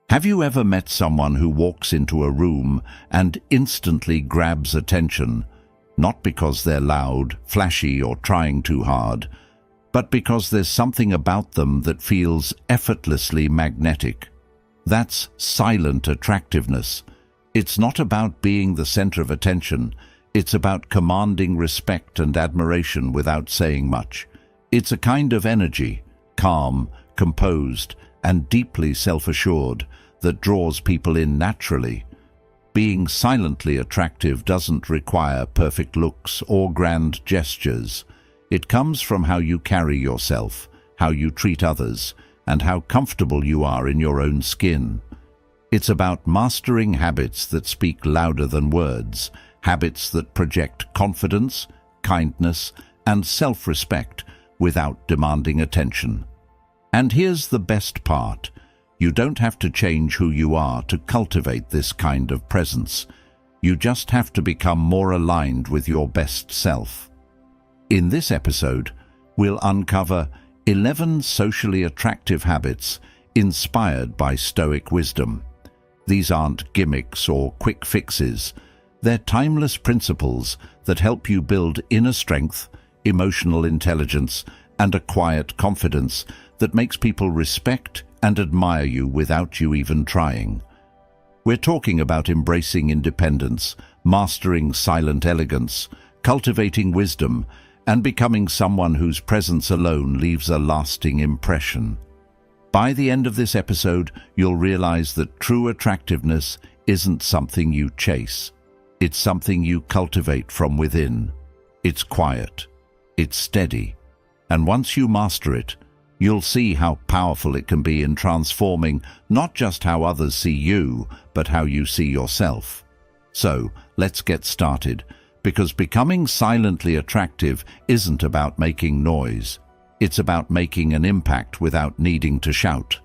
Have you ever met someone who walks into a room and instantly grabs attention, not because they're loud, flashy, or trying too hard, but because there's something about them that feels effortlessly magnetic? That's silent attractiveness. It's not about being the center of attention. It's about commanding respect and admiration without saying much. It's a kind of energy, calm, composed, and deeply self-assured, that draws people in naturally. Being silently attractive doesn't require perfect looks or grand gestures. It comes from how you carry yourself, how you treat others, and how comfortable you are in your own skin. It's about mastering habits that speak louder than words, habits that project confidence, kindness, and self-respect without demanding attention. And here's the best part. You don't have to change who you are to cultivate this kind of presence. You just have to become more aligned with your best self. In this episode, we'll uncover 11 socially attractive habits inspired by Stoic wisdom. These aren't gimmicks or quick fixes. They're timeless principles that help you build inner strength, emotional intelligence, and a quiet confidence that makes people respect and admire you without you even trying. We're talking about embracing independence, mastering silent elegance, cultivating wisdom, and becoming someone whose presence alone leaves a lasting impression. By the end of this episode, you'll realize that true attractiveness isn't something you chase. It's something you cultivate from within. It's quiet. It's steady. And once you master it, you'll see how powerful it can be in transforming not just how others see you, but how you see yourself. So, let's get started, because becoming silently attractive isn't about making noise. It's about making an impact without needing to shout.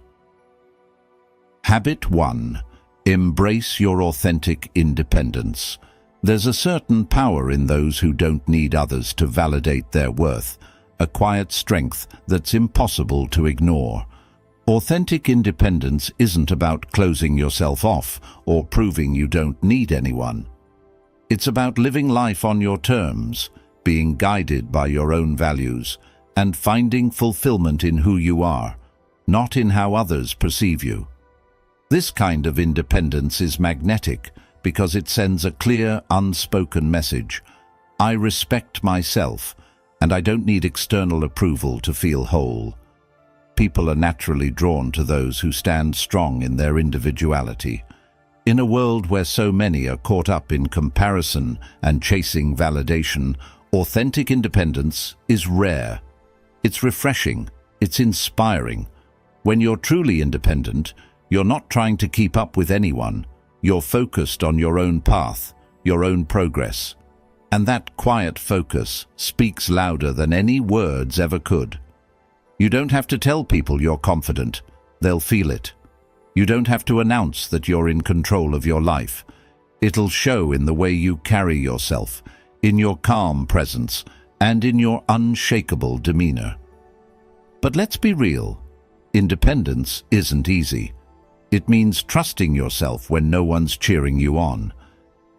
Habit 1. Embrace your authentic independence. There's a certain power in those who don't need others to validate their worth, a quiet strength that's impossible to ignore. Authentic independence isn't about closing yourself off or proving you don't need anyone. It's about living life on your terms, being guided by your own values, and finding fulfillment in who you are, not in how others perceive you. This kind of independence is magnetic because it sends a clear, unspoken message. I respect myself, and I don't need external approval to feel whole. People are naturally drawn to those who stand strong in their individuality. In a world where so many are caught up in comparison and chasing validation, authentic independence is rare. It's refreshing. It's inspiring. When you're truly independent, you're not trying to keep up with anyone. You're focused on your own path, your own progress. And that quiet focus speaks louder than any words ever could. You don't have to tell people you're confident. They'll feel it. You don't have to announce that you're in control of your life. It'll show in the way you carry yourself, in your calm presence, and in your unshakable demeanor. But let's be real. Independence isn't easy. It means trusting yourself when no one's cheering you on.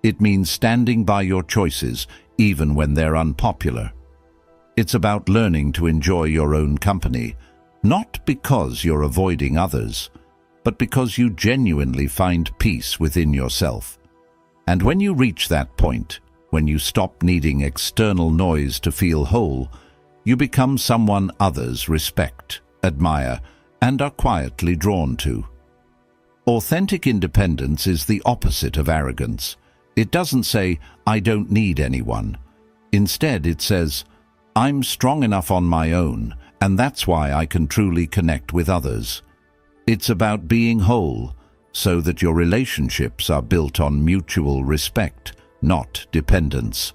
It means standing by your choices, even when they're unpopular. It's about learning to enjoy your own company, not because you're avoiding others, but because you genuinely find peace within yourself. And when you reach that point, when you stop needing external noise to feel whole, you become someone others respect, admire, and are quietly drawn to. Authentic independence is the opposite of arrogance. It doesn't say, I don't need anyone. Instead, it says, I'm strong enough on my own, and that's why I can truly connect with others. It's about being whole, so that your relationships are built on mutual respect, not dependence.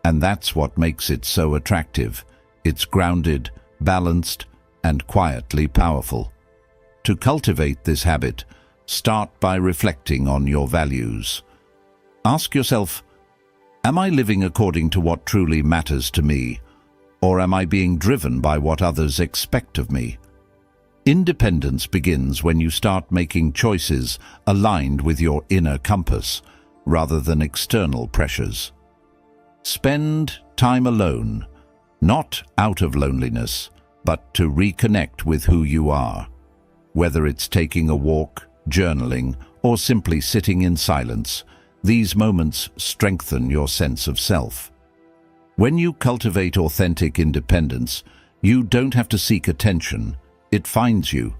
And that's what makes it so attractive. It's grounded, balanced, and quietly powerful. To cultivate this habit, start by reflecting on your values. Ask yourself, am I living according to what truly matters to me, or am I being driven by what others expect of me? Independence begins when you start making choices aligned with your inner compass, rather than external pressures. Spend time alone, not out of loneliness, but to reconnect with who you are. Whether it's taking a walk, journaling, or simply sitting in silence, these moments strengthen your sense of self. When you cultivate authentic independence, you don't have to seek attention. It finds you.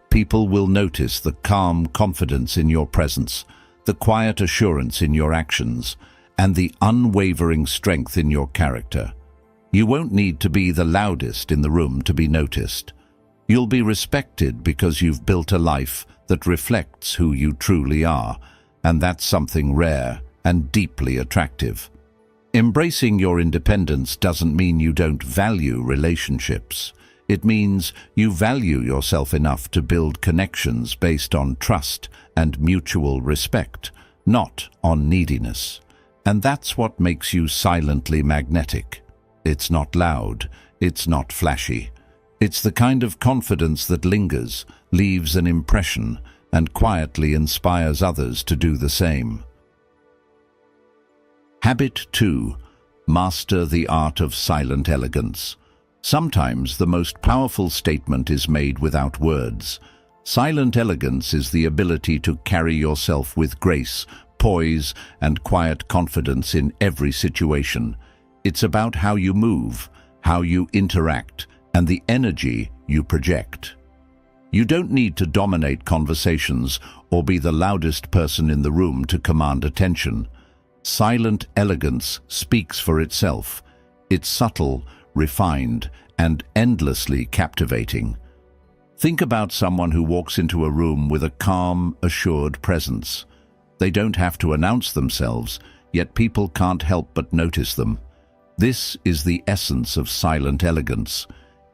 People will notice the calm confidence in your presence, the quiet assurance in your actions, and the unwavering strength in your character. You won't need to be the loudest in the room to be noticed. You'll be respected because you've built a life that reflects who you truly are, and that's something rare and deeply attractive. Embracing your independence doesn't mean you don't value relationships. It means you value yourself enough to build connections based on trust and mutual respect, not on neediness. And that's what makes you silently magnetic. It's not loud, it's not flashy. It's the kind of confidence that lingers, leaves an impression, and quietly inspires others to do the same. Habit 2. Master the art of silent elegance. Sometimes the most powerful statement is made without words. Silent elegance is the ability to carry yourself with grace, poise, and quiet confidence in every situation. It's about how you move, how you interact, and the energy you project. You don't need to dominate conversations or be the loudest person in the room to command attention. Silent elegance speaks for itself. It's subtle, refined, and endlessly captivating. Think about someone who walks into a room with a calm, assured presence. They don't have to announce themselves, yet people can't help but notice them. This is the essence of silent elegance.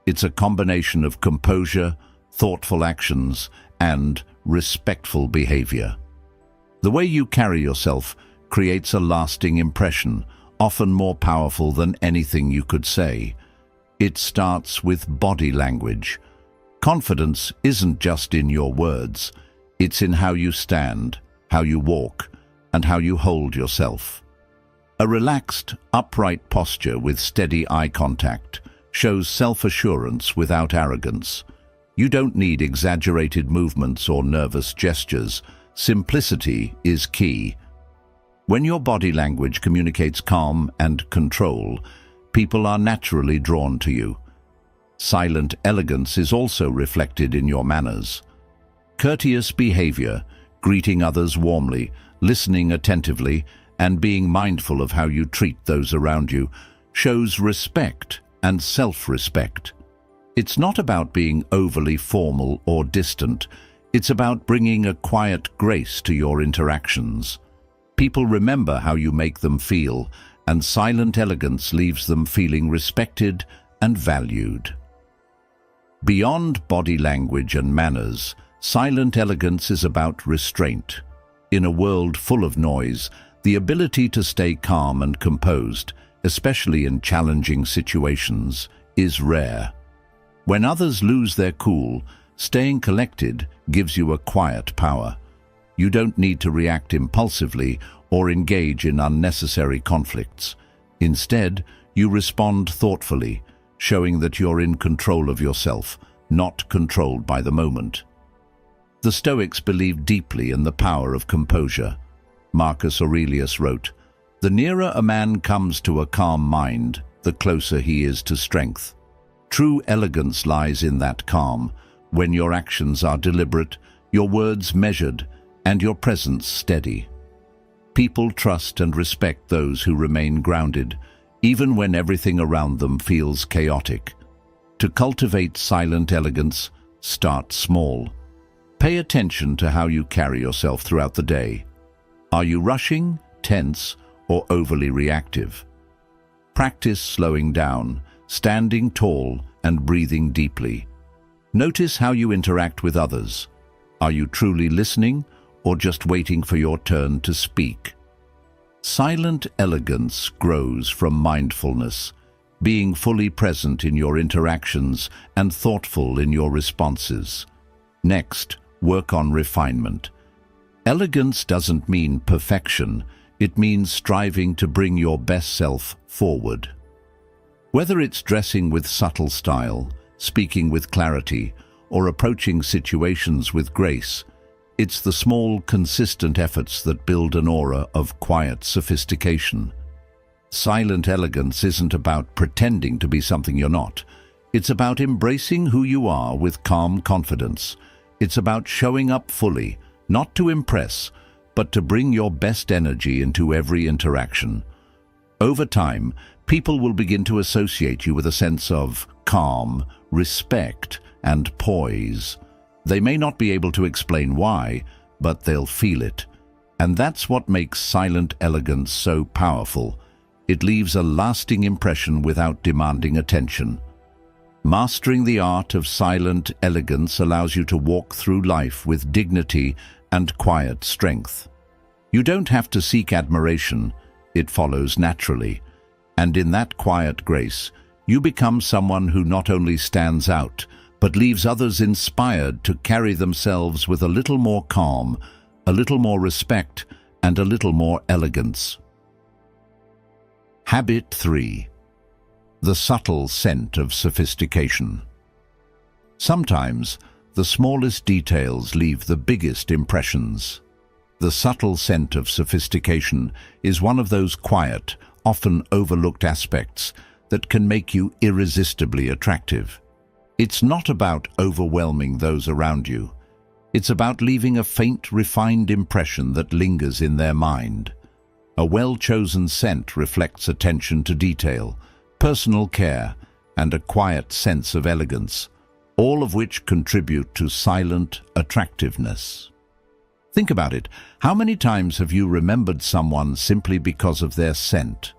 It's a combination of composure, thoughtful actions, and respectful behavior. The way you carry yourself creates a lasting impression, often more powerful than anything you could say. It starts with body language. Confidence isn't just in your words. It's in how you stand, how you walk, and how you hold yourself. A relaxed, upright posture with steady eye contact shows self-assurance without arrogance. You don't need exaggerated movements or nervous gestures. Simplicity is key. When your body language communicates calm and control, people are naturally drawn to you. Silent elegance is also reflected in your manners. Courteous behavior, greeting others warmly, listening attentively, and being mindful of how you treat those around you, shows respect and self-respect. It's not about being overly formal or distant. It's about bringing a quiet grace to your interactions. People remember how you make them feel, and silent elegance leaves them feeling respected and valued. Beyond body language and manners, silent elegance is about restraint. In a world full of noise, the ability to stay calm and composed, especially in challenging situations, is rare. When others lose their cool, staying collected gives you a quiet power. You don't need to react impulsively or engage in unnecessary conflicts. Instead, you respond thoughtfully, showing that you're in control of yourself, not controlled by the moment. The Stoics believed deeply in the power of composure. Marcus Aurelius wrote, "The nearer a man comes to a calm mind, the closer he is to strength." True elegance lies in that calm, when your actions are deliberate, your words measured, and your presence steady. People trust and respect those who remain grounded, even when everything around them feels chaotic. To cultivate silent elegance, start small. Pay attention to how you carry yourself throughout the day. Are you rushing, tense, or overly reactive? Practice slowing down, standing tall, and breathing deeply. Notice how you interact with others. Are you truly listening, or just waiting for your turn to speak? Silent elegance grows from mindfulness. being fully present in your interactions and thoughtful in your responses. Next, work on refinement. Elegance doesn't mean perfection, it means striving to bring your best self forward. Whether it's dressing with subtle style, speaking with clarity, or approaching situations with grace, it's the small, consistent efforts that build an aura of quiet sophistication. Silent elegance isn't about pretending to be something you're not. It's about embracing who you are with calm confidence. It's about showing up fully, not to impress, but to bring your best energy into every interaction. Over time, people will begin to associate you with a sense of calm, respect, and poise. They may not be able to explain why, but they'll feel it. And that's what makes silent elegance so powerful. It leaves a lasting impression without demanding attention. Mastering the art of silent elegance allows you to walk through life with dignity and quiet strength. You don't have to seek admiration, it follows naturally. And in that quiet grace, you become someone who not only stands out, but leaves others inspired to carry themselves with a little more calm, a little more respect, and a little more elegance. Habit 3. The subtle scent of sophistication. Sometimes, the smallest details leave the biggest impressions. The subtle scent of sophistication is one of those quiet, often overlooked aspects that can make you irresistibly attractive. It's not about overwhelming those around you. It's about leaving a faint, refined impression that lingers in their mind. A well-chosen scent reflects attention to detail, personal care, and a quiet sense of elegance, all of which contribute to silent attractiveness. Think about it. How many times have you remembered someone simply because of their scent?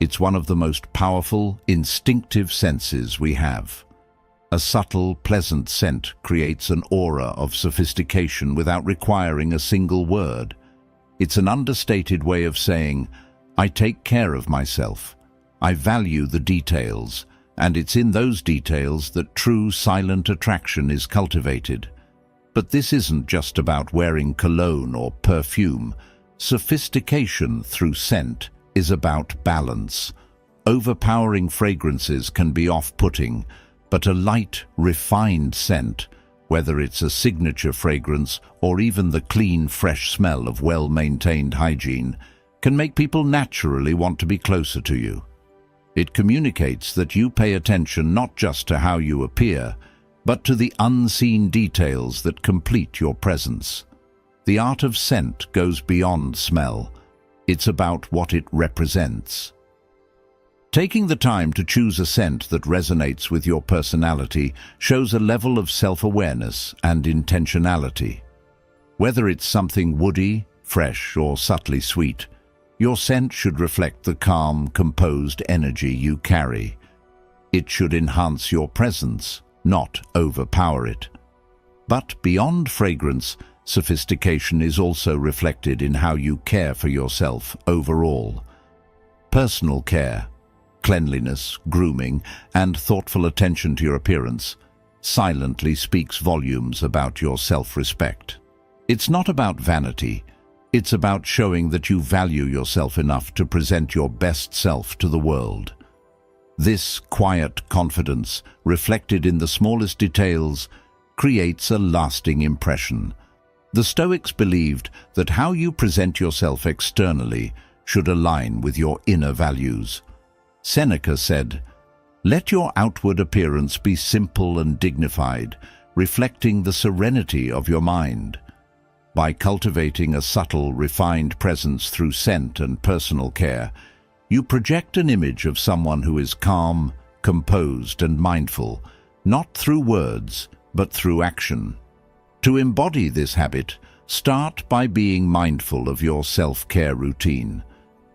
It's one of the most powerful, instinctive senses we have. A subtle, pleasant scent creates an aura of sophistication without requiring a single word. It's an understated way of saying, I take care of myself. I value the details, and it's in those details that true silent attraction is cultivated. But this isn't just about wearing cologne or perfume. Sophistication through scent is about balance. Overpowering fragrances can be off-putting, but a light, refined scent, whether it's a signature fragrance or even the clean, fresh smell of well-maintained hygiene, can make people naturally want to be closer to you. It communicates that you pay attention not just to how you appear, but to the unseen details that complete your presence. The art of scent goes beyond smell. It's about what it represents. Taking the time to choose a scent that resonates with your personality shows a level of self-awareness and intentionality. Whether it's something woody, fresh, or subtly sweet, your scent should reflect the calm, composed energy you carry. It should enhance your presence, not overpower it. But beyond fragrance, sophistication is also reflected in how you care for yourself overall. Personal care, cleanliness, grooming, and thoughtful attention to your appearance silently speaks volumes about your self-respect. It's not about vanity. It's about showing that you value yourself enough to present your best self to the world. This quiet confidence, reflected in the smallest details, creates a lasting impression. The Stoics believed that how you present yourself externally should align with your inner values. Seneca said, "Let your outward appearance be simple and dignified, reflecting the serenity of your mind." By cultivating a subtle, refined presence through scent and personal care, you project an image of someone who is calm, composed, and mindful, not through words, but through action. To embody this habit, start by being mindful of your self-care routine.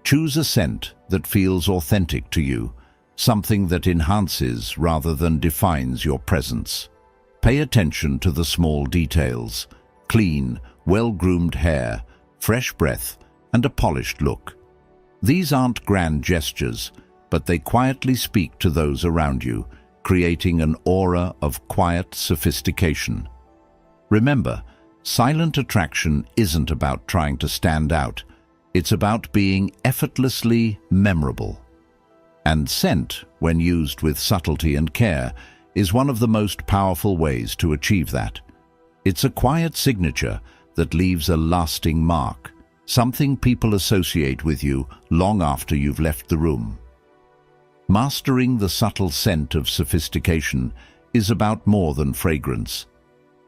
Choose a scent that feels authentic to you, something that enhances rather than defines your presence. Pay attention to the small details: clean, well-groomed hair, fresh breath, and a polished look. These aren't grand gestures. but they quietly speak to those around you, creating an aura of quiet sophistication. Remember, silent attraction isn't about trying to stand out. It's about being effortlessly memorable. And scent, when used with subtlety and care, is one of the most powerful ways to achieve that. It's a quiet signature that leaves a lasting mark, something people associate with you long after you've left the room. Mastering the subtle scent of sophistication is about more than fragrance.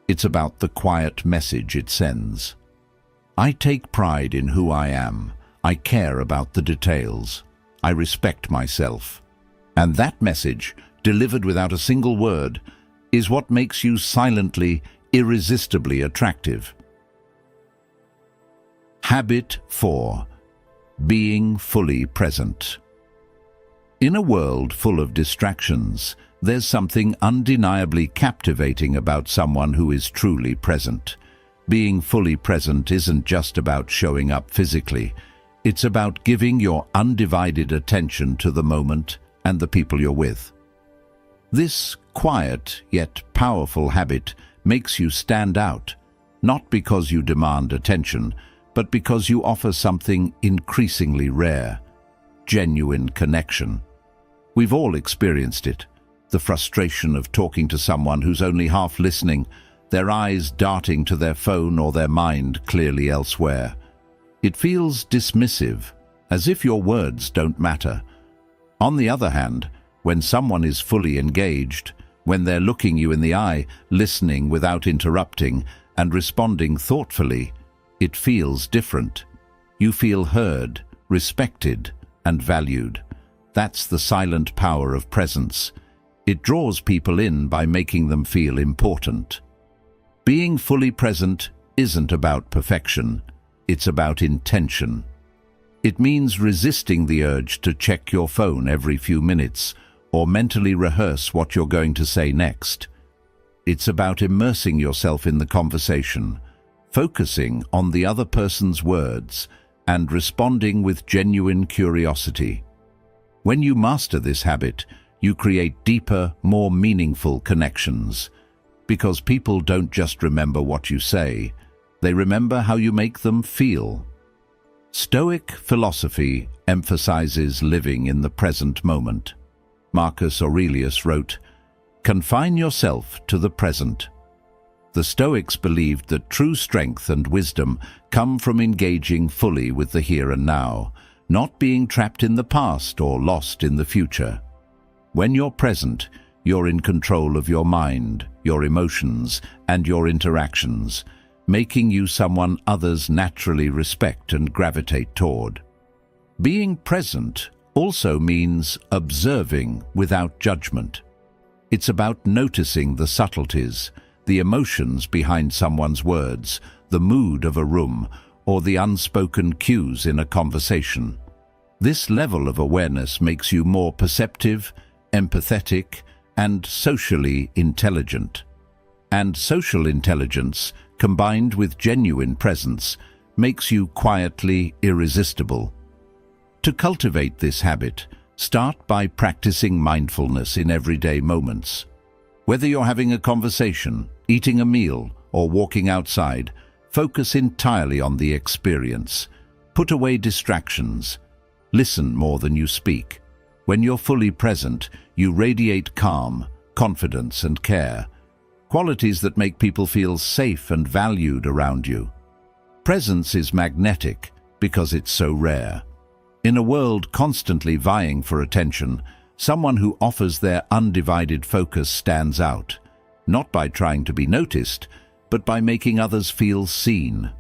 It's about the quiet message it sends. I take pride in who I am. I care about the details. I respect myself. And that message, delivered without a single word, is what makes you silently, irresistibly attractive. Habit 4. Being fully present. In a world full of distractions, there's something undeniably captivating about someone who is truly present. Being fully present isn't just about showing up physically. It's about giving your undivided attention to the moment and the people you're with. This quiet yet powerful habit makes you stand out, not because you demand attention, but because you offer something increasingly rare: genuine connection. We've all experienced it, the frustration of talking to someone who's only half listening, their eyes darting to their phone or their mind clearly elsewhere. It feels dismissive, as if your words don't matter. On the other hand, when someone is fully engaged, when they're looking you in the eye, listening without interrupting, and responding thoughtfully, it feels different. You feel heard, respected, and valued. That's the silent power of presence. It draws people in by making them feel important. Being fully present isn't about perfection. It's about intention. It means resisting the urge to check your phone every few minutes or mentally rehearse what you're going to say next. It's about immersing yourself in the conversation, focusing on the other person's words, and responding with genuine curiosity. When you master this habit, you create deeper, more meaningful connections. Because people don't just remember what you say, they remember how you make them feel. Stoic philosophy emphasizes living in the present moment. Marcus Aurelius wrote, "Confine yourself to the present." The Stoics believed that true strength and wisdom come from engaging fully with the here and now, not being trapped in the past or lost in the future. When you're present, you're in control of your mind, your emotions, and your interactions, making you someone others naturally respect and gravitate toward. Being present also means observing without judgment. It's about noticing the subtleties, the emotions behind someone's words, the mood of a room, or the unspoken cues in a conversation. This level of awareness makes you more perceptive, empathetic, and socially intelligent. And social intelligence, combined with genuine presence, makes you quietly irresistible. To cultivate this habit, start by practicing mindfulness in everyday moments. Whether you're having a conversation, eating a meal, or walking outside, focus entirely on the experience. Put away distractions. Listen more than you speak. When you're fully present, you radiate calm, confidence, and care, qualities that make people feel safe and valued around you. Presence is magnetic because it's so rare. In a world constantly vying for attention, someone who offers their undivided focus stands out, not by trying to be noticed, but by making others feel seen.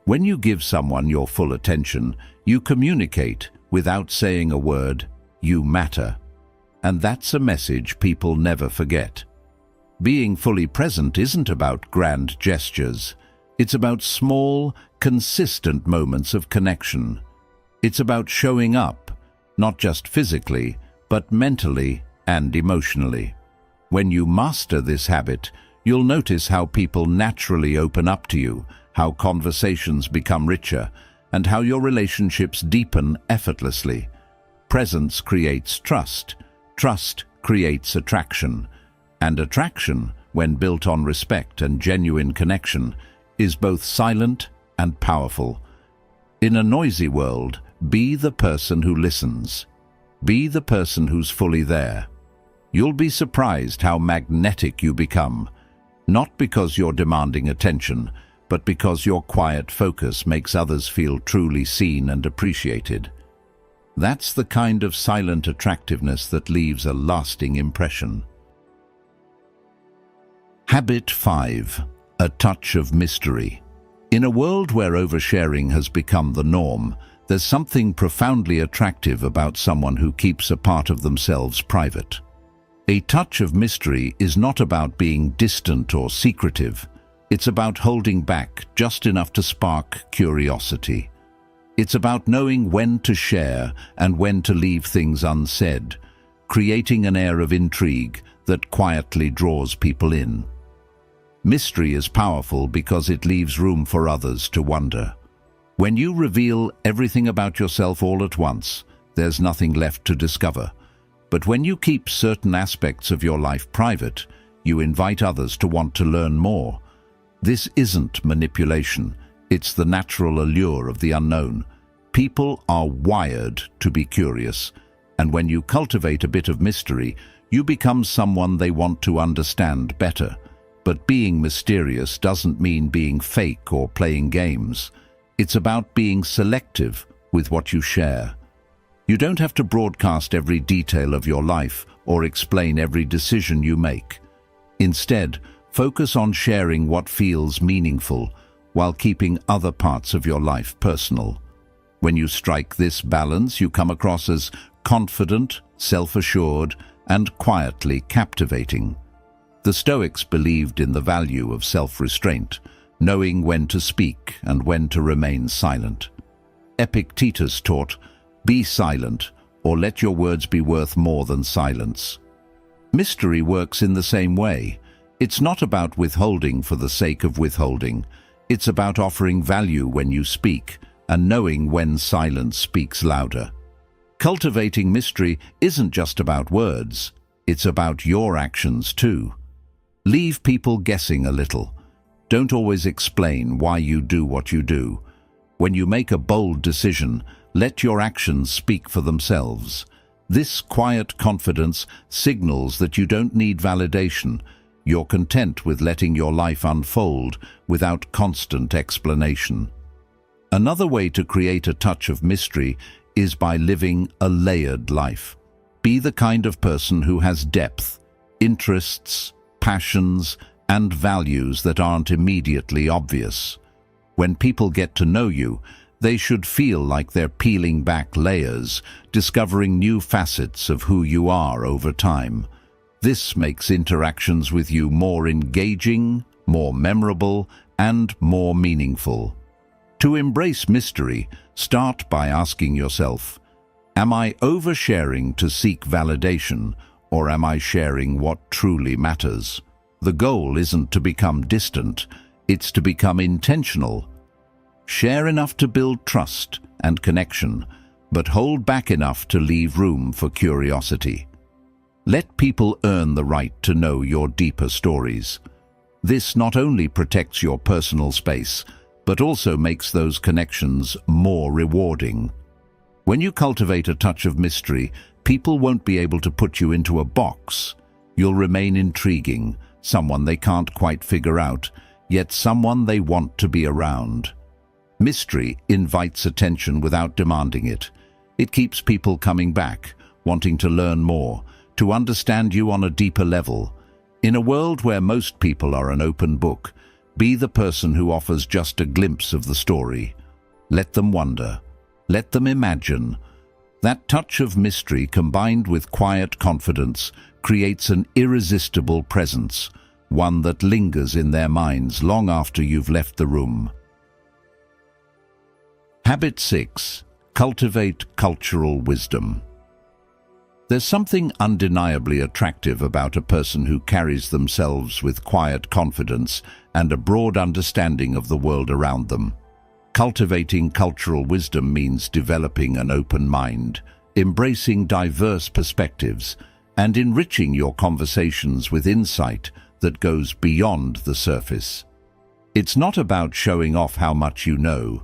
When you give someone your full attention, you communicate without saying a word. You matter. And that's a message people never forget. Being fully present isn't about grand gestures. It's about small, consistent moments of connection. It's about showing up, not just physically, but mentally and emotionally. When you master this habit, you'll notice how people naturally open up to you, how conversations become richer, and how your relationships deepen effortlessly. Presence creates trust. Trust creates attraction. And attraction, when built on respect and genuine connection, is both silent and powerful. In a noisy world, be the person who listens. Be the person who's fully there. You'll be surprised how magnetic you become, not because you're demanding attention, but because your quiet focus makes others feel truly seen and appreciated. That's the kind of silent attractiveness that leaves a lasting impression. Habit 5. A touch of mystery. In a world where oversharing has become the norm, there's something profoundly attractive about someone who keeps a part of themselves private. A touch of mystery is not about being distant or secretive. It's about holding back just enough to spark curiosity. It's about knowing when to share and when to leave things unsaid, creating an air of intrigue that quietly draws people in. Mystery is powerful because it leaves room for others to wonder. When you reveal everything about yourself all at once, there's nothing left to discover. But when you keep certain aspects of your life private, you invite others to want to learn more. This isn't manipulation, it's the natural allure of the unknown. People are wired to be curious, and when you cultivate a bit of mystery, you become someone they want to understand better. But being mysterious doesn't mean being fake or playing games. It's about being selective with what you share. You don't have to broadcast every detail of your life or explain every decision you make. Instead, focus on sharing what feels meaningful while keeping other parts of your life personal. When you strike this balance, you come across as confident, self-assured, and quietly captivating. The Stoics believed in the value of self-restraint, knowing when to speak and when to remain silent. Epictetus taught, "Be silent, or let your words be worth more than silence." Mystery works in the same way. It's not about withholding for the sake of withholding. It's about offering value when you speak and knowing when silence speaks louder. Cultivating mystery isn't just about words. It's about your actions too. Leave people guessing a little. Don't always explain why you do what you do. When you make a bold decision, let your actions speak for themselves. This quiet confidence signals that you don't need validation. You're content with letting your life unfold without constant explanation. Another way to create a touch of mystery is by living a layered life. Be the kind of person who has depth, interests, passions, and values that aren't immediately obvious. When people get to know you, they should feel like they're peeling back layers, discovering new facets of who you are over time. This makes interactions with you more engaging, more memorable, and more meaningful. To embrace mystery, start by asking yourself, am I oversharing to seek validation, or am I sharing what truly matters? The goal isn't to become distant, it's to become intentional. Share enough to build trust and connection, but hold back enough to leave room for curiosity. Let people earn the right to know your deeper stories. This not only protects your personal space, but also makes those connections more rewarding. When you cultivate a touch of mystery, people won't be able to put you into a box. You'll remain intriguing, someone they can't quite figure out, yet someone they want to be around. Mystery invites attention without demanding it. It keeps people coming back, wanting to learn more, to understand you on a deeper level. In a world where most people are an open book, be the person who offers just a glimpse of the story. Let them wonder. Let them imagine. That touch of mystery combined with quiet confidence creates an irresistible presence, one that lingers in their minds long after you've left the room. Habit 6. Cultivate cultural wisdom. There's something undeniably attractive about a person who carries themselves with quiet confidence and a broad understanding of the world around them. Cultivating cultural wisdom means developing an open mind, embracing diverse perspectives, and enriching your conversations with insight that goes beyond the surface. It's not about showing off how much you know.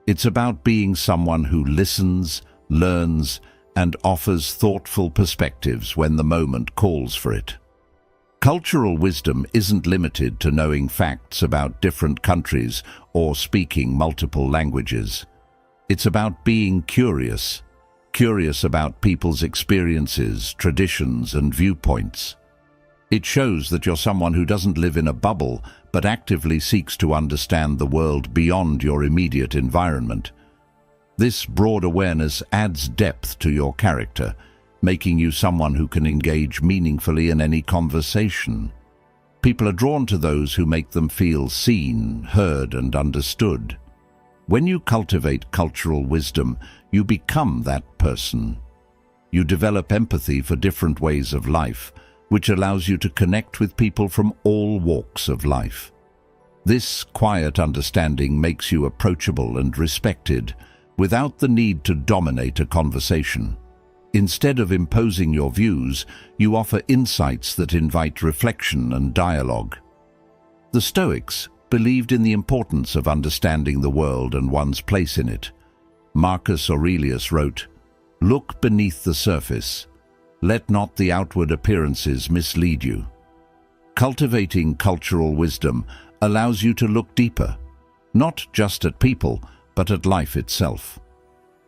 It's about being someone who listens, learns, and offers thoughtful perspectives when the moment calls for it. Cultural wisdom isn't limited to knowing facts about different countries or speaking multiple languages. It's about being curious about people's experiences, traditions, and viewpoints. It shows that you're someone who doesn't live in a bubble, but actively seeks to understand the world beyond your immediate environment. This broad awareness adds depth to your character, making you someone who can engage meaningfully in any conversation. People are drawn to those who make them feel seen, heard, and understood. When you cultivate cultural wisdom, you become that person. You develop empathy for different ways of life, which allows you to connect with people from all walks of life. This quiet understanding makes you approachable and respected, without the need to dominate a conversation. Instead of imposing your views, you offer insights that invite reflection and dialogue. The Stoics believed in the importance of understanding the world and one's place in it. Marcus Aurelius wrote, "Look beneath the surface. Let not the outward appearances mislead you." Cultivating cultural wisdom allows you to look deeper, not just at people, but at life itself.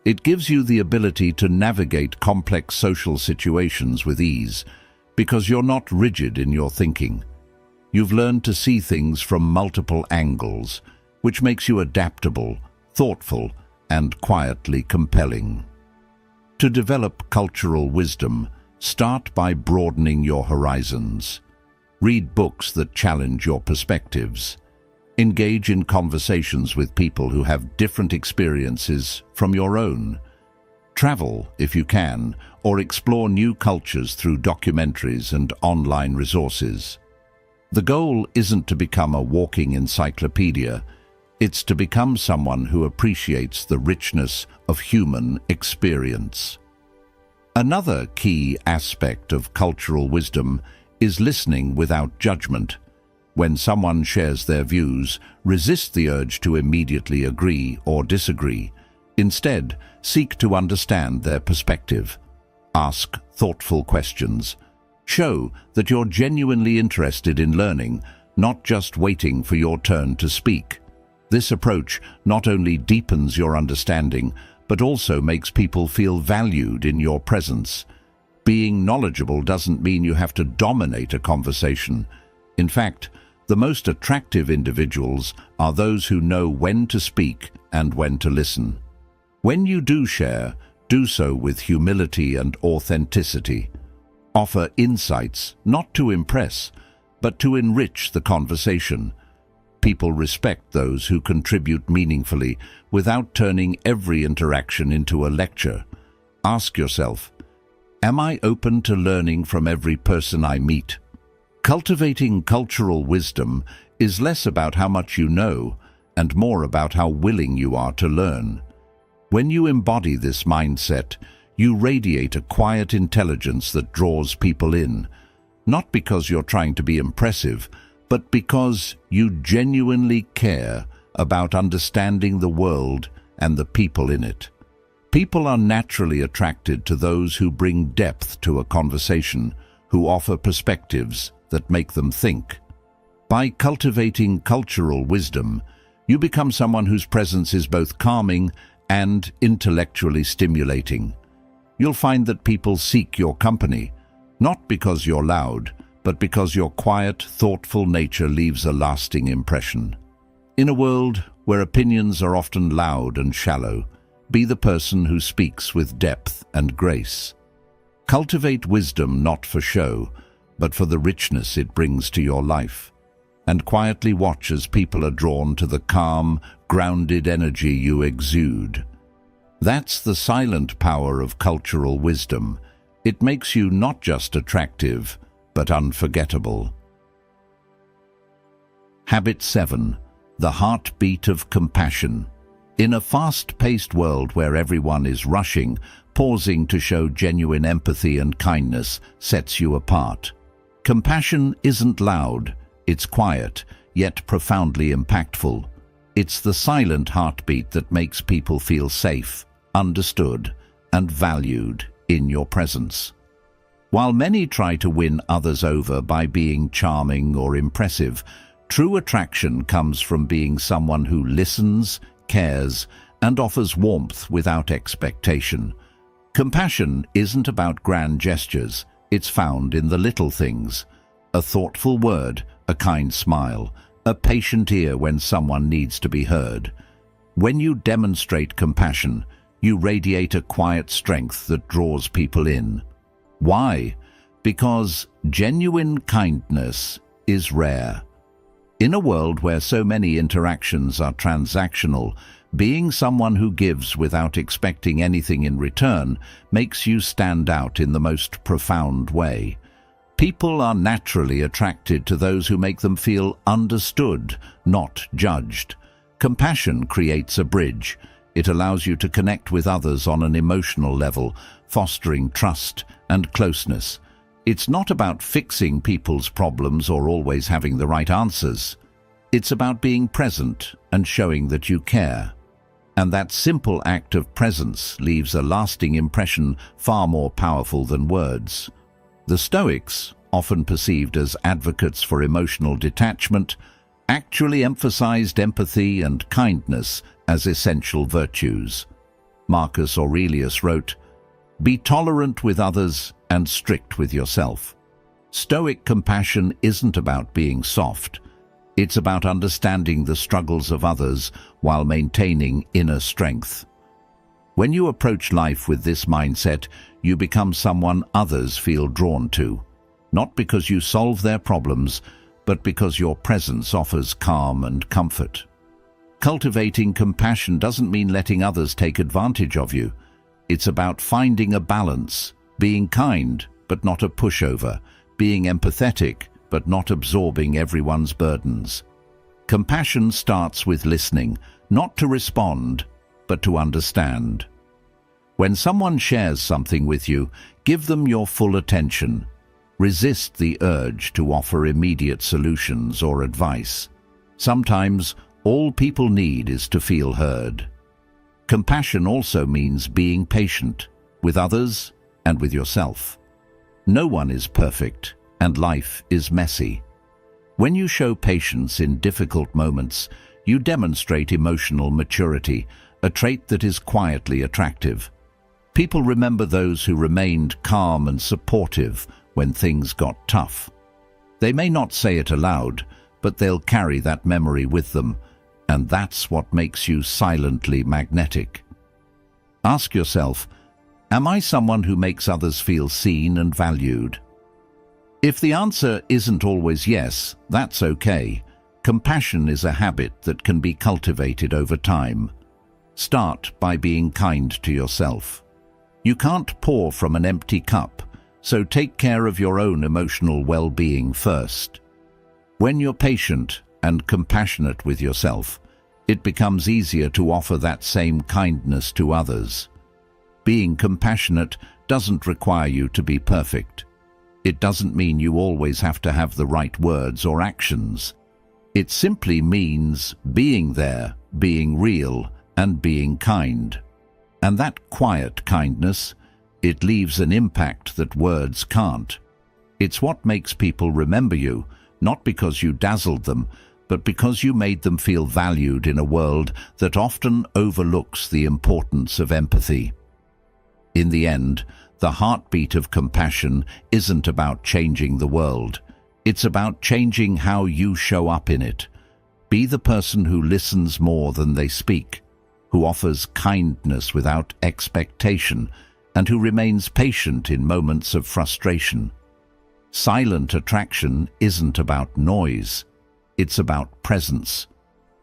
It gives you the ability to navigate complex social situations with ease, because you're not rigid in your thinking. You've learned to see things from multiple angles, which makes you adaptable, thoughtful, and quietly compelling. To develop cultural wisdom, start by broadening your horizons. Read books that challenge your perspectives. Engage in conversations with people who have different experiences from your own. Travel, if you can, or explore new cultures through documentaries and online resources. The goal isn't to become a walking encyclopedia. It's to become someone who appreciates the richness of human experience. Another key aspect of cultural wisdom is listening without judgment. When someone shares their views, resist the urge to immediately agree or disagree. Instead, seek to understand their perspective. Ask thoughtful questions. Show that you're genuinely interested in learning, not just waiting for your turn to speak. This approach not only deepens your understanding, but also makes people feel valued in your presence. Being knowledgeable doesn't mean you have to dominate a conversation. In fact, the most attractive individuals are those who know when to speak and when to listen. When you do share, do so with humility and authenticity. Offer insights not to impress, but to enrich the conversation. People respect those who contribute meaningfully without turning every interaction into a lecture. Ask yourself, am I open to learning from every person I meet? Cultivating cultural wisdom is less about how much you know and more about how willing you are to learn. When you embody this mindset, you radiate a quiet intelligence that draws people in, not because you're trying to be impressive, but because you genuinely care about understanding the world and the people in it. People are naturally attracted to those who bring depth to a conversation, who offer perspectives that make them think. By cultivating cultural wisdom, you become someone whose presence is both calming and intellectually stimulating. You'll find that people seek your company, not because you're loud, but because your quiet, thoughtful nature leaves a lasting impression. In a world where opinions are often loud and shallow, be the person who speaks with depth and grace. Cultivate wisdom not for show, but for the richness it brings to your life, and quietly watch as people are drawn to the calm, grounded energy you exude. That's the silent power of cultural wisdom. It makes you not just attractive, but unforgettable. Habit 7. The heartbeat of compassion. In a fast-paced world where everyone is rushing, pausing to show genuine empathy and kindness sets you apart. Compassion isn't loud, it's quiet, yet profoundly impactful. It's the silent heartbeat that makes people feel safe, understood, and valued in your presence. While many try to win others over by being charming or impressive, true attraction comes from being someone who listens, cares, and offers warmth without expectation. Compassion isn't about grand gestures, it's found in the little things. A thoughtful word, a kind smile, a patient ear when someone needs to be heard. When you demonstrate compassion, you radiate a quiet strength that draws people in. Why? Because genuine kindness is rare. In a world where so many interactions are transactional, being someone who gives without expecting anything in return makes you stand out in the most profound way. People are naturally attracted to those who make them feel understood, not judged. Compassion creates a bridge. It allows you to connect with others on an emotional level, fostering trust and closeness. It's not about fixing people's problems or always having the right answers. It's about being present and showing that you care. And that simple act of presence leaves a lasting impression far more powerful than words. The Stoics, often perceived as advocates for emotional detachment, actually emphasized empathy and kindness as essential virtues. Marcus Aurelius wrote, "Be tolerant with others and strict with yourself." Stoic compassion isn't about being soft. It's about understanding the struggles of others while maintaining inner strength. When you approach life with this mindset, you become someone others feel drawn to, not because you solve their problems, but because your presence offers calm and comfort. Cultivating compassion doesn't mean letting others take advantage of you. It's about finding a balance, being kind, but not a pushover, being empathetic, but not absorbing everyone's burdens. Compassion starts with listening, not to respond, but to understand. When someone shares something with you, give them your full attention. Resist the urge to offer immediate solutions or advice. Sometimes, all people need is to feel heard. Compassion also means being patient with others and with yourself. No one is perfect, and life is messy. When you show patience in difficult moments, you demonstrate emotional maturity, a trait that is quietly attractive. People remember those who remained calm and supportive when things got tough. They may not say it aloud, but they'll carry that memory with them, and that's what makes you silently magnetic. Ask yourself, am I someone who makes others feel seen and valued? If the answer isn't always yes, that's okay. Compassion is a habit that can be cultivated over time. Start by being kind to yourself. You can't pour from an empty cup, so take care of your own emotional well-being first. When you're patient and compassionate with yourself, it becomes easier to offer that same kindness to others. Being compassionate doesn't require you to be perfect. It doesn't mean you always have to have the right words or actions. It simply means being there, being real, and being kind. And that quiet kindness, it leaves an impact that words can't. It's what makes people remember you, not because you dazzled them, but because you made them feel valued in a world that often overlooks the importance of empathy. In the end, the heartbeat of compassion isn't about changing the world. It's about changing how you show up in it. Be the person who listens more than they speak, who offers kindness without expectation, and who remains patient in moments of frustration. Silent attraction isn't about noise. It's about presence.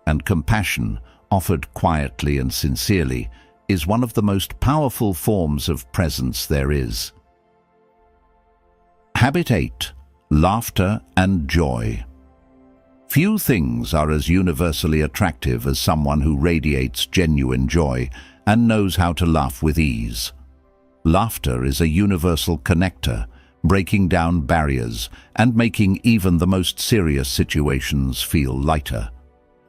And compassion, offered quietly and sincerely, is one of the most powerful forms of presence there is. Habit 8. Laughter and joy. Few things are as universally attractive as someone who radiates genuine joy and knows how to laugh with ease. Laughter is a universal connector, breaking down barriers and making even the most serious situations feel lighter.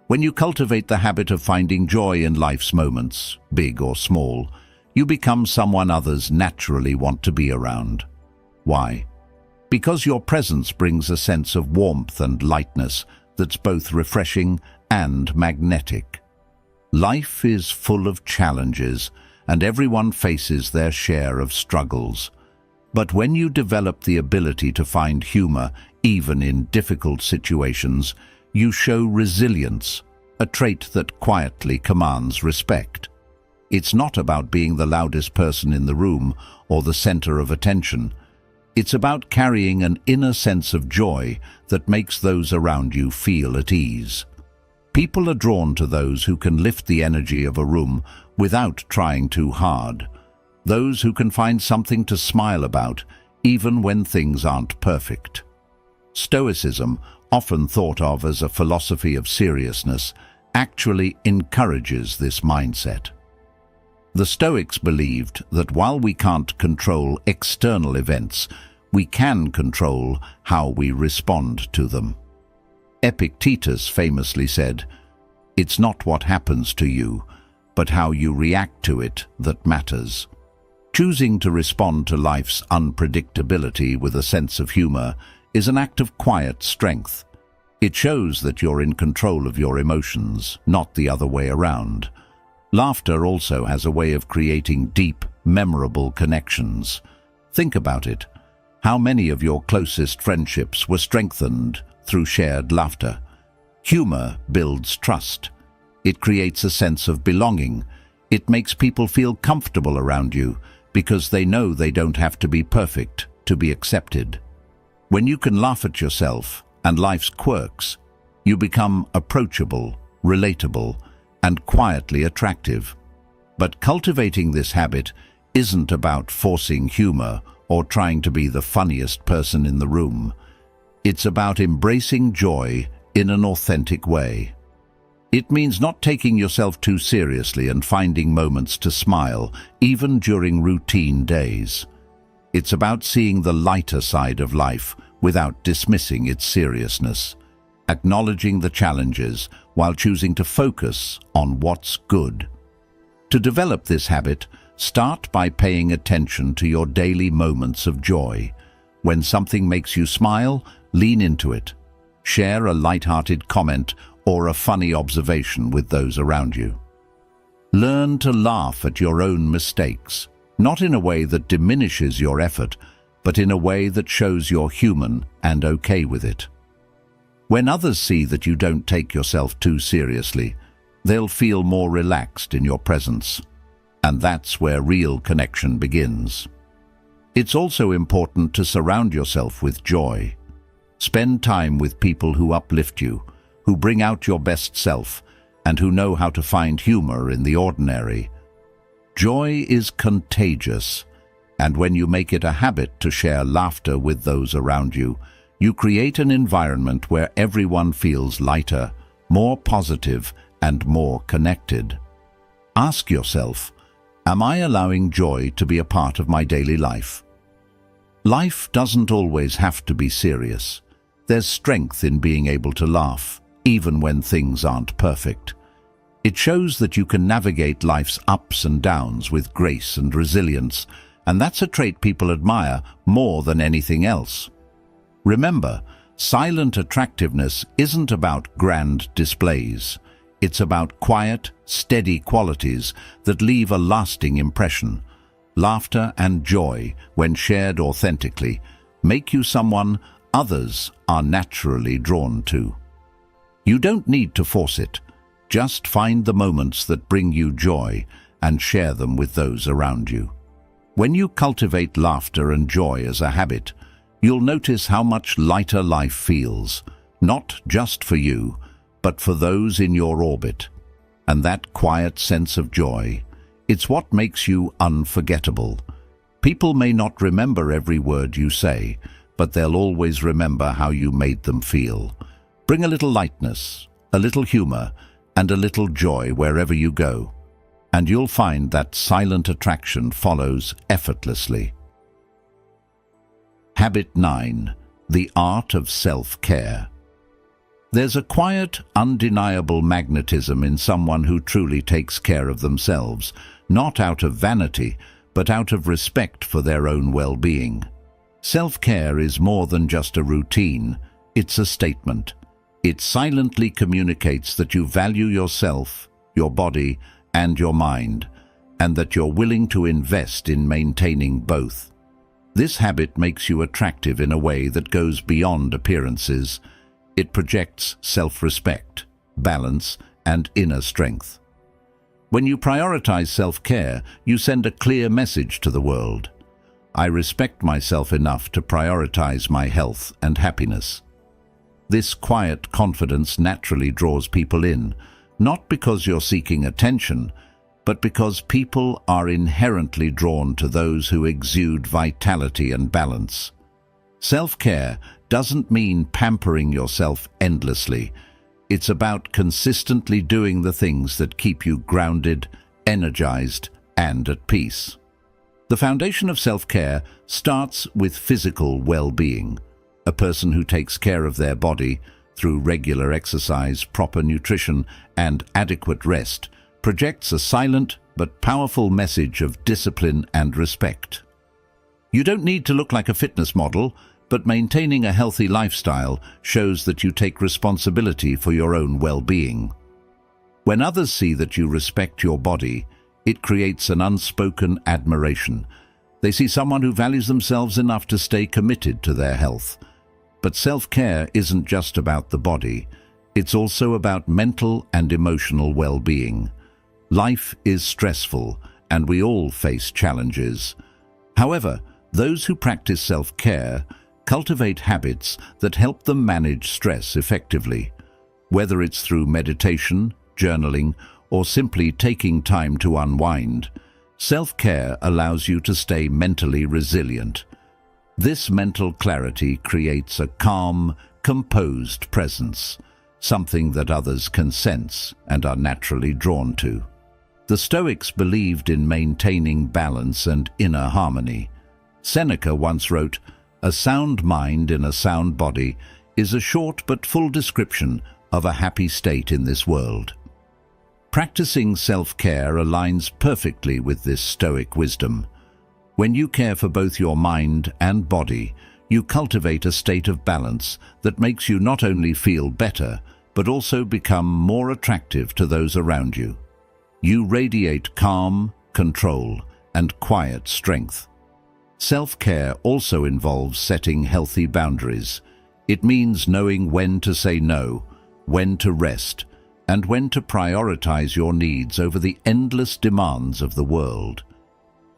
When you cultivate the habit of finding joy in life's moments, big or small, you become someone others naturally want to be around. Why? Because your presence brings a sense of warmth and lightness that's both refreshing and magnetic. Life is full of challenges, and everyone faces their share of struggles. But when you develop the ability to find humor, even in difficult situations, you show resilience, a trait that quietly commands respect. It's not about being the loudest person in the room or the center of attention. It's about carrying an inner sense of joy that makes those around you feel at ease. People are drawn to those who can lift the energy of a room without trying too hard. Those who can find something to smile about, even when things aren't perfect. Stoicism, often thought of as a philosophy of seriousness, actually encourages this mindset. The Stoics believed that while we can't control external events, we can control how we respond to them. Epictetus famously said, "It's not what happens to you, but how you react to it that matters." Choosing to respond to life's unpredictability with a sense of humor is an act of quiet strength. It shows that you're in control of your emotions, not the other way around. Laughter also has a way of creating deep, memorable connections. Think about it. How many of your closest friendships were strengthened through shared laughter? Humor builds trust. It creates a sense of belonging. It makes people feel comfortable around you because they know they don't have to be perfect to be accepted. When you can laugh at yourself and life's quirks, you become approachable, relatable, and quietly attractive. But cultivating this habit isn't about forcing humor or trying to be the funniest person in the room. It's about embracing joy in an authentic way. It means not taking yourself too seriously and finding moments to smile, even during routine days. It's about seeing the lighter side of life without dismissing its seriousness, acknowledging the challenges while choosing to focus on what's good. To develop this habit, start by paying attention to your daily moments of joy. When something makes you smile, lean into it. Share a light-hearted comment or a funny observation with those around you. Learn to laugh at your own mistakes, not in a way that diminishes your effort, but in a way that shows you're human and okay with it. When others see that you don't take yourself too seriously, they'll feel more relaxed in your presence. And that's where real connection begins. It's also important to surround yourself with joy. Spend time with people who uplift you, who bring out your best self, and who know how to find humor in the ordinary. Joy is contagious, and when you make it a habit to share laughter with those around you, you create an environment where everyone feels lighter, more positive, and more connected. Ask yourself, am I allowing joy to be a part of my daily life? Life doesn't always have to be serious. There's strength in being able to laugh, even when things aren't perfect. It shows that you can navigate life's ups and downs with grace and resilience, and that's a trait people admire more than anything else. Remember, silent attractiveness isn't about grand displays. It's about quiet, steady qualities that leave a lasting impression. Laughter and joy, when shared authentically, make you someone others are naturally drawn to. You don't need to force it. Just find the moments that bring you joy and share them with those around you. When you cultivate laughter and joy as a habit, you'll notice how much lighter life feels, not just for you, but for those in your orbit. And that quiet sense of joy, it's what makes you unforgettable. People may not remember every word you say, but they'll always remember how you made them feel. Bring a little lightness, a little humor, and a little joy wherever you go. and you'll find that silent attraction follows effortlessly. Habit 9. The art of self-care. There's a quiet, undeniable magnetism in someone who truly takes care of themselves, not out of vanity, but out of respect for their own well-being. Self-care is more than just a routine, it's a statement. It silently communicates that you value yourself, your body, and your mind, and that you're willing to invest in maintaining both. This habit makes you attractive in a way that goes beyond appearances. It projects self-respect, balance, and inner strength. When you prioritize self-care, you send a clear message to the world. I respect myself enough to prioritize my health and happiness. This quiet confidence naturally draws people in, not because you're seeking attention, but because people are inherently drawn to those who exude vitality and balance. Self-care doesn't mean pampering yourself endlessly. It's about consistently doing the things that keep you grounded, energized, and at peace. The foundation of self-care starts with physical well-being. A person who takes care of their body through regular exercise, proper nutrition, and adequate rest projects a silent but powerful message of discipline and respect. You don't need to look like a fitness model, but maintaining a healthy lifestyle shows that you take responsibility for your own well-being. When others see that you respect your body, it creates an unspoken admiration. They see someone who values themselves enough to stay committed to their health. But self-care isn't just about the body. It's also about mental and emotional well-being. Life is stressful, and we all face challenges. However, those who practice self-care cultivate habits that help them manage stress effectively. Whether it's through meditation, journaling, or simply taking time to unwind, self-care allows you to stay mentally resilient. This mental clarity creates a calm, composed presence, something that others can sense and are naturally drawn to. The Stoics believed in maintaining balance and inner harmony. Seneca once wrote, "A sound mind in a sound body is a short but full description of a happy state in this world." Practicing self-care aligns perfectly with this Stoic wisdom. When you care for both your mind and body, you cultivate a state of balance that makes you not only feel better, but also become more attractive to those around you. You radiate calm, control, and quiet strength. Self-care also involves setting healthy boundaries. It means knowing when to say no, when to rest, and when to prioritize your needs over the endless demands of the world.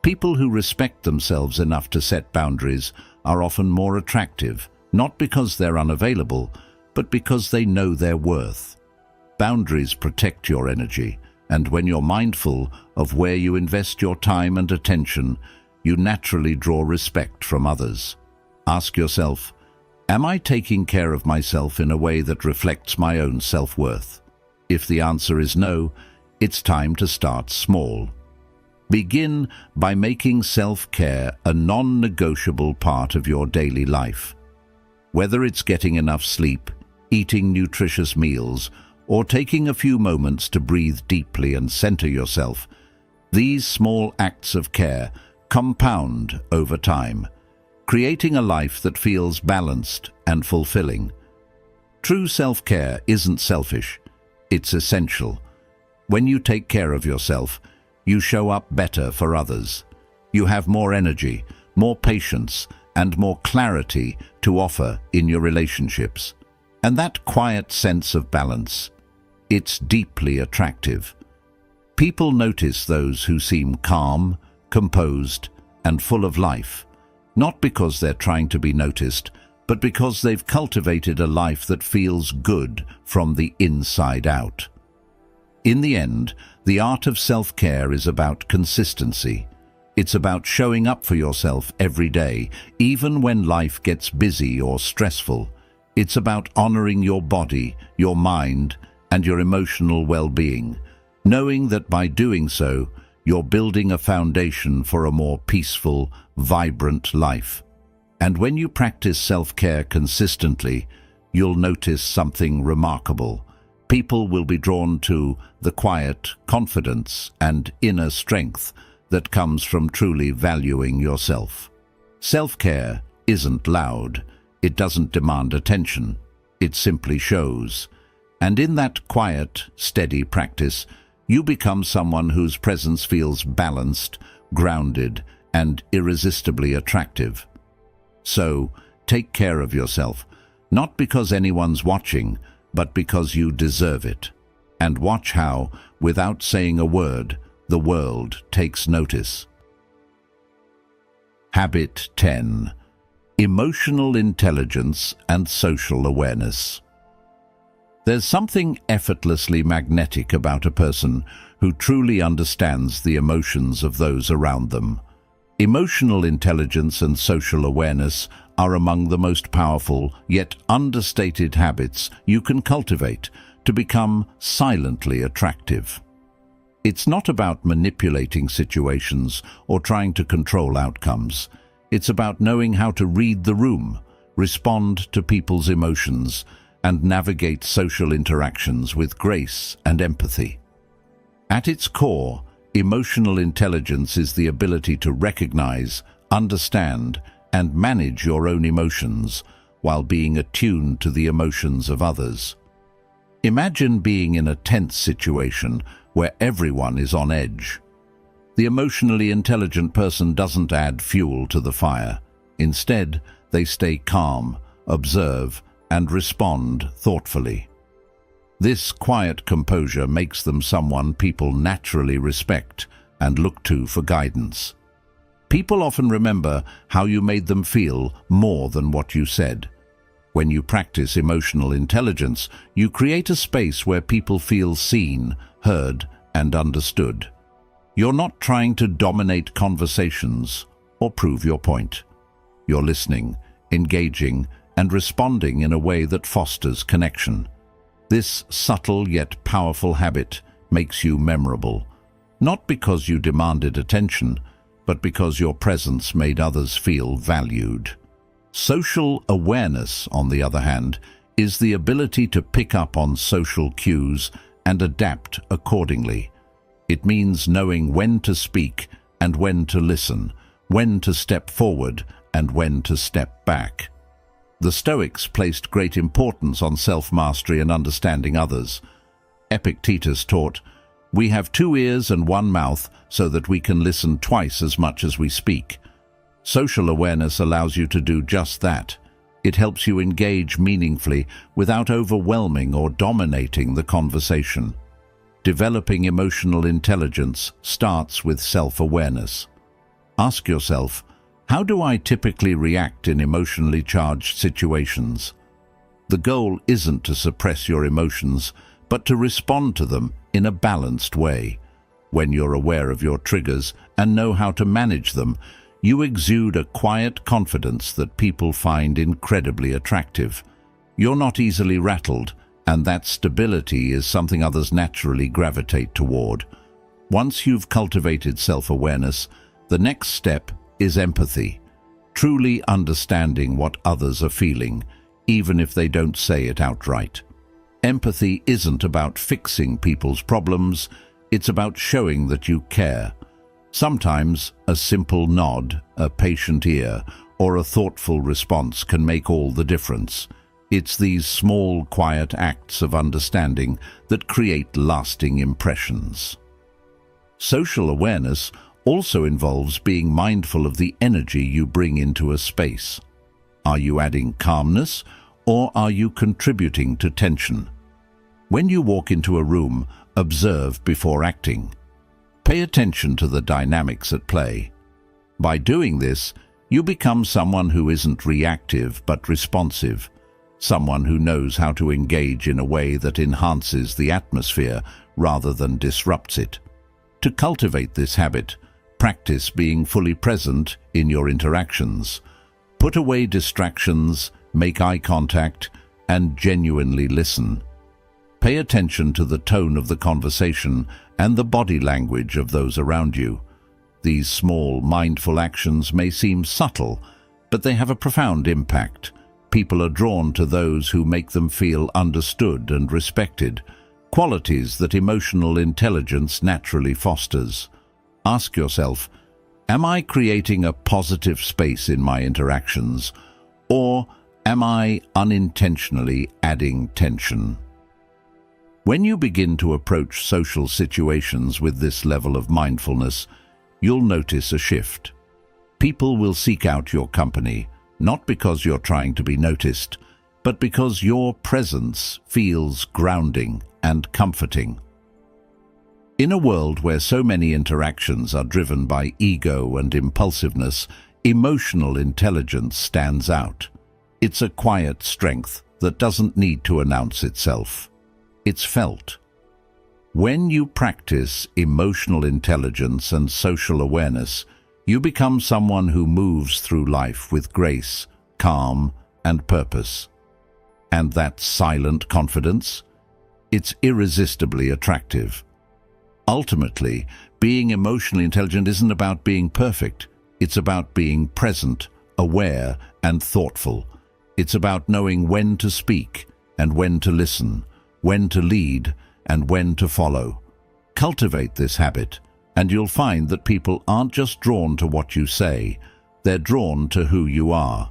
People who respect themselves enough to set boundaries are often more attractive, not because they're unavailable, but because they know their worth. Boundaries protect your energy, and when you're mindful of where you invest your time and attention, you naturally draw respect from others. Ask yourself, am I taking care of myself in a way that reflects my own self-worth? If the answer is no, it's time to start small. Begin by making self-care a non-negotiable part of your daily life. Whether it's getting enough sleep, eating nutritious meals, or taking a few moments to breathe deeply and center yourself, these small acts of care compound over time, creating a life that feels balanced and fulfilling. True self-care isn't selfish, it's essential. When you take care of yourself, you show up better for others. You have more energy, more patience, and more clarity to offer in your relationships. And that quiet sense of balance, it's deeply attractive. People notice those who seem calm, composed, and full of life, not because they're trying to be noticed, but because they've cultivated a life that feels good from the inside out. In the end, the art of self-care is about consistency. It's about showing up for yourself every day, even when life gets busy or stressful. It's about honoring your body, your mind, and your emotional well-being. knowing that by doing so, you're building a foundation for a more peaceful, vibrant life. And when you practice self-care consistently, you'll notice something remarkable. People will be drawn to the quiet confidence and inner strength that comes from truly valuing yourself. Self-care isn't loud. It doesn't demand attention. It simply shows. And in that quiet, steady practice, you become someone whose presence feels balanced, grounded, and irresistibly attractive. So, take care of yourself, not because anyone's watching, but because you deserve it. And watch how, without saying a word, the world takes notice. Habit 10. Emotional intelligence and social awareness. There's something effortlessly magnetic about a person who truly understands the emotions of those around them. Emotional intelligence and social awareness are among the most powerful yet understated habits you can cultivate to become silently attractive. It's not about manipulating situations or trying to control outcomes. It's about knowing how to read the room, respond to people's emotions, and navigate social interactions with grace and empathy. At its core, emotional intelligence is the ability to recognize, understand, and manage your own emotions while being attuned to the emotions of others. Imagine being in a tense situation where everyone is on edge. The emotionally intelligent person doesn't add fuel to the fire. Instead, they stay calm, observe, and respond thoughtfully. This quiet composure makes them someone people naturally respect and look to for guidance. People often remember how you made them feel more than what you said. When you practice emotional intelligence, you create a space where people feel seen, heard, and understood. You're not trying to dominate conversations or prove your point. You're listening, engaging, and responding in a way that fosters connection. This subtle yet powerful habit makes you memorable, not because you demanded attention, but because your presence made others feel valued. Social awareness, on the other hand, is the ability to pick up on social cues and adapt accordingly. It means knowing when to speak and when to listen, when to step forward and when to step back. The Stoics placed great importance on self-mastery and understanding others. Epictetus taught, "We have 2 ears and 1 mouth so that we can listen twice as much as we speak." Social awareness allows you to do just that. It helps you engage meaningfully without overwhelming or dominating the conversation. Developing emotional intelligence starts with self-awareness. Ask yourself, how do I typically react in emotionally charged situations? The goal isn't to suppress your emotions, but to respond to them in a balanced way. When you're aware of your triggers and know how to manage them, you exude a quiet confidence that people find incredibly attractive. You're not easily rattled, and that stability is something others naturally gravitate toward. Once you've cultivated self-awareness, the next step is empathy, truly understanding what others are feeling, even if they don't say it outright. Empathy isn't about fixing people's problems, it's about showing that you care. Sometimes a simple nod, a patient ear, or a thoughtful response can make all the difference. It's these small, quiet acts of understanding that create lasting impressions. Social awareness also involves being mindful of the energy you bring into a space. Are you adding calmness, or are you contributing to tension? When you walk into a room, observe before acting. Pay attention to the dynamics at play. By doing this, you become someone who isn't reactive but responsive, someone who knows how to engage in a way that enhances the atmosphere rather than disrupts it. To cultivate this habit, practice being fully present in your interactions. Put away distractions, make eye contact, and genuinely listen. Pay attention to the tone of the conversation and the body language of those around you. These small, mindful actions may seem subtle, but they have a profound impact. People are drawn to those who make them feel understood and respected, qualities that emotional intelligence naturally fosters. Ask yourself, am I creating a positive space in my interactions, or am I unintentionally adding tension? When you begin to approach social situations with this level of mindfulness, you'll notice a shift. People will seek out your company, not because you're trying to be noticed, but because your presence feels grounding and comforting. In a world where so many interactions are driven by ego and impulsiveness, emotional intelligence stands out. It's a quiet strength that doesn't need to announce itself. It's felt. When you practice emotional intelligence and social awareness, you become someone who moves through life with grace, calm, and purpose. And that silent confidence? It's irresistibly attractive. Ultimately, being emotionally intelligent isn't about being perfect. It's about being present, aware, and thoughtful. It's about knowing when to speak and when to listen, when to lead and when to follow. Cultivate this habit, and you'll find that people aren't just drawn to what you say, they're drawn to who you are.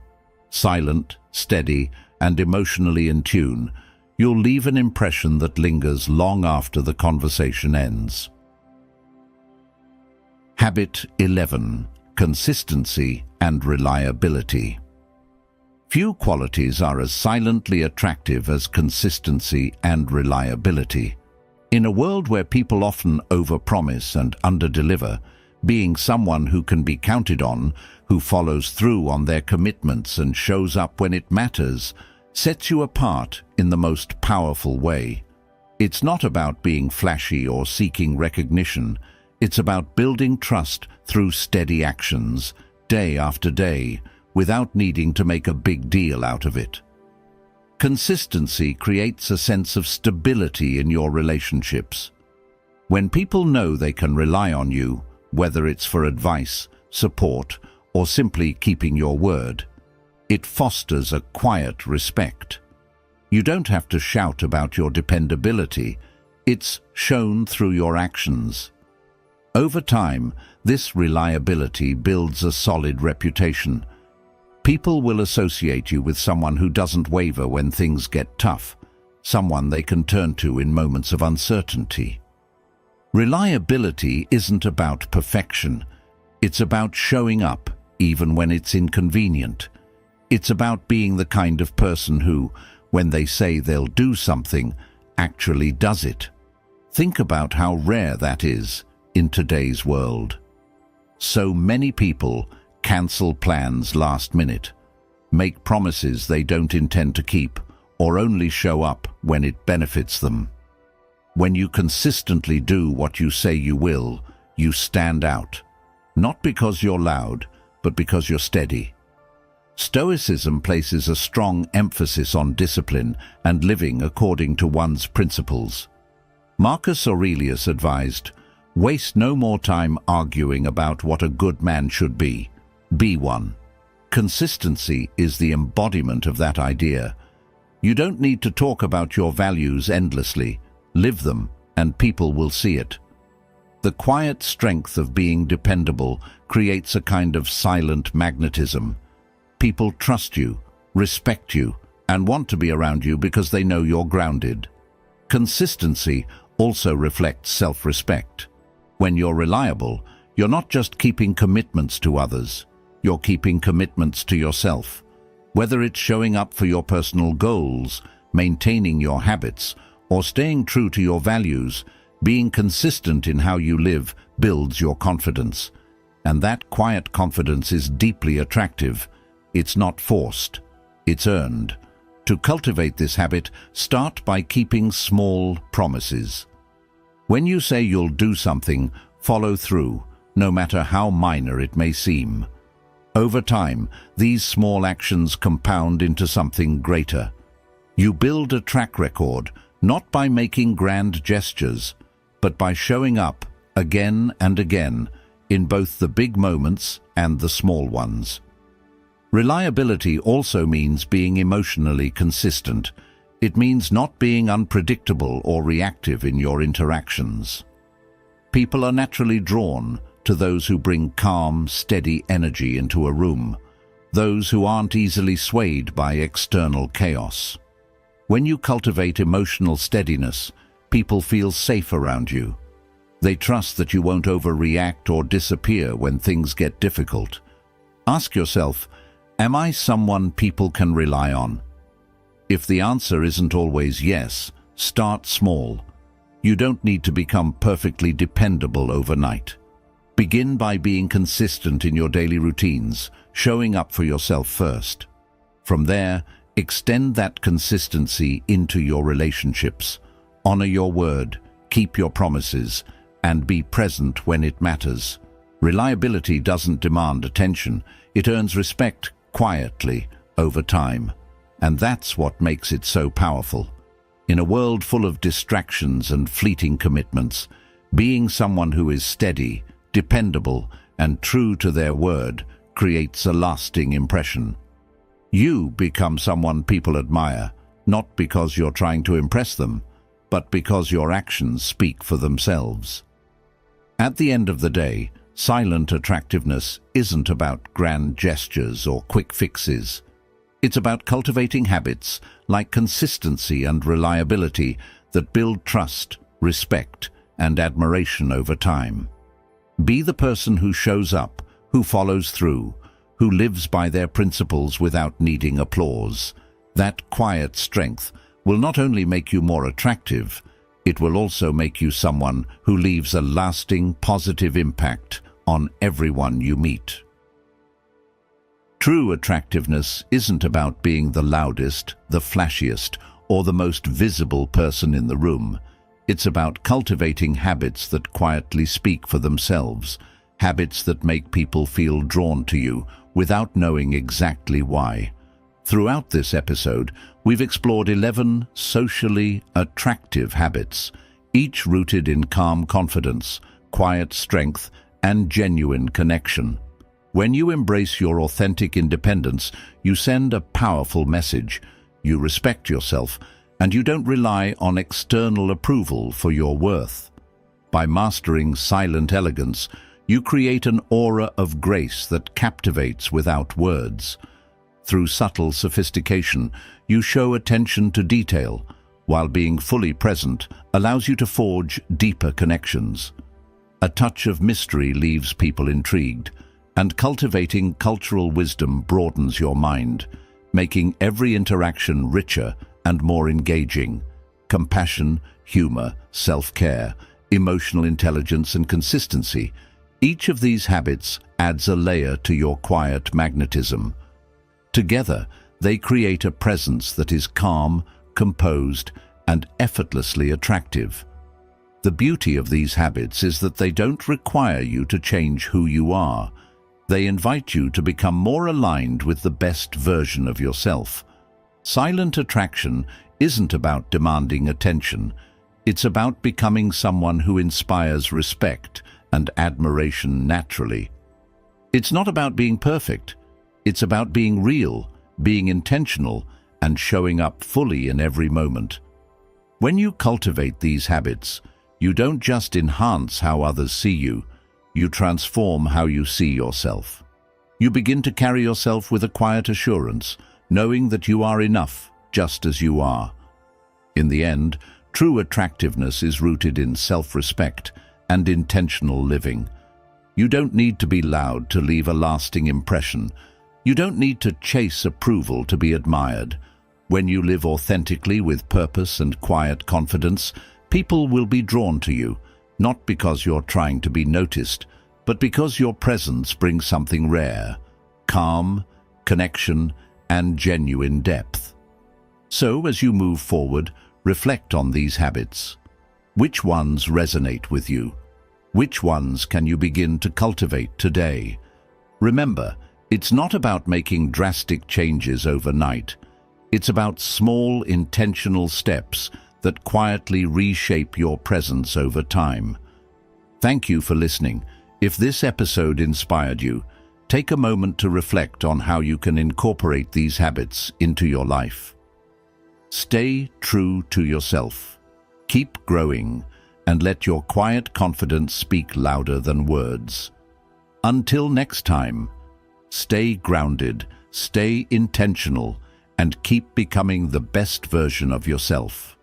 Silent, steady, and emotionally in tune, you'll leave an impression that lingers long after the conversation ends. Habit 11. Consistency and reliability. Few qualities are as silently attractive as consistency and reliability. In a world where people often overpromise and underdeliver, being someone who can be counted on, who follows through on their commitments and shows up when it matters, sets you apart in the most powerful way. It's not about being flashy or seeking recognition. It's about building trust through steady actions, day after day, without needing to make a big deal out of it. Consistency creates a sense of stability in your relationships. When people know they can rely on you, whether it's for advice, support, or simply keeping your word, it fosters a quiet respect. You don't have to shout about your dependability. It's shown through your actions. Over time, this reliability builds a solid reputation. People will associate you with someone who doesn't waver when things get tough, someone they can turn to in moments of uncertainty. Reliability isn't about perfection. It's about showing up, even when it's inconvenient. It's about being the kind of person who, when they say they'll do something, actually does it. Think about how rare that is in today's world. So many people cancel plans last minute, make promises they don't intend to keep, or only show up when it benefits them. When you consistently do what you say you will, you stand out, not because you're loud, but because you're steady. Stoicism places a strong emphasis on discipline and living according to one's principles. Marcus Aurelius advised, "Waste no more time arguing about what a good man should be. Be one." Consistency is the embodiment of that idea. You don't need to talk about your values endlessly. Live them, and people will see it. The quiet strength of being dependable creates a kind of silent magnetism. People trust you, respect you, and want to be around you because they know you're grounded. Consistency also reflects self-respect. When you're reliable, you're not just keeping commitments to others, you're keeping commitments to yourself. Whether it's showing up for your personal goals, maintaining your habits, or staying true to your values, being consistent in how you live builds your confidence. And that quiet confidence is deeply attractive. It's not forced, it's earned. To cultivate this habit, start by keeping small promises. When you say you'll do something, follow through, no matter how minor it may seem. Over time, these small actions compound into something greater. You build a track record, not by making grand gestures, but by showing up again and again in both the big moments and the small ones. Reliability also means being emotionally consistent. It means not being unpredictable or reactive in your interactions. People are naturally drawn to those who bring calm, steady energy into a room, those who aren't easily swayed by external chaos. When you cultivate emotional steadiness, people feel safe around you. They trust that you won't overreact or disappear when things get difficult. Ask yourself, am I someone people can rely on? If the answer isn't always yes, start small. You don't need to become perfectly dependable overnight. Begin by being consistent in your daily routines, showing up for yourself first. From there, extend that consistency into your relationships. Honor your word, keep your promises, and be present when it matters. Reliability doesn't demand attention. It earns respect quietly over time. And that's what makes it so powerful. In a world full of distractions and fleeting commitments, being someone who is steady, dependable, and true to their word creates a lasting impression. You become someone people admire, not because you're trying to impress them, but because your actions speak for themselves. At the end of the day, silent attractiveness isn't about grand gestures or quick fixes. It's about cultivating habits like consistency and reliability that build trust, respect, and admiration over time. Be the person who shows up, who follows through, who lives by their principles without needing applause. That quiet strength will not only make you more attractive, it will also make you someone who leaves a lasting, positive impact on everyone you meet. True attractiveness isn't about being the loudest, the flashiest, or the most visible person in the room. It's about cultivating habits that quietly speak for themselves, habits that make people feel drawn to you without knowing exactly why. Throughout this episode, we've explored 11 socially attractive habits, each rooted in calm confidence, quiet strength, and genuine connection. When you embrace your authentic independence, you send a powerful message. You respect yourself, and you don't rely on external approval for your worth. By mastering silent elegance, you create an aura of grace that captivates without words. Through subtle sophistication, you show attention to detail, while being fully present allows you to forge deeper connections. A touch of mystery leaves people intrigued, and cultivating cultural wisdom broadens your mind, making every interaction richer and more engaging. Compassion, humor, self-care, emotional intelligence, and consistency. Each of these habits adds a layer to your quiet magnetism. Together, they create a presence that is calm, composed, and effortlessly attractive. The beauty of these habits is that they don't require you to change who you are. They invite you to become more aligned with the best version of yourself. Silent attraction isn't about demanding attention. It's about becoming someone who inspires respect and admiration naturally. It's not about being perfect. It's about being real, being intentional, and showing up fully in every moment. When you cultivate these habits, you don't just enhance how others see you, you transform how you see yourself. You begin to carry yourself with a quiet assurance, knowing that you are enough just as you are. In the end, true attractiveness is rooted in self-respect and intentional living. You don't need to be loud to leave a lasting impression. You don't need to chase approval to be admired. When you live authentically with purpose and quiet confidence, people will be drawn to you, not because you're trying to be noticed, but because your presence brings something rare: calm, connection, and genuine depth. So, as you move forward, reflect on these habits. Which ones resonate with you? Which ones can you begin to cultivate today? Remember, it's not about making drastic changes overnight. It's about small, intentional steps that quietly reshape your presence over time. Thank you for listening. If this episode inspired you, take a moment to reflect on how you can incorporate these habits into your life. Stay true to yourself. Keep growing, and let your quiet confidence speak louder than words. Until next time, stay grounded, stay intentional, and keep becoming the best version of yourself.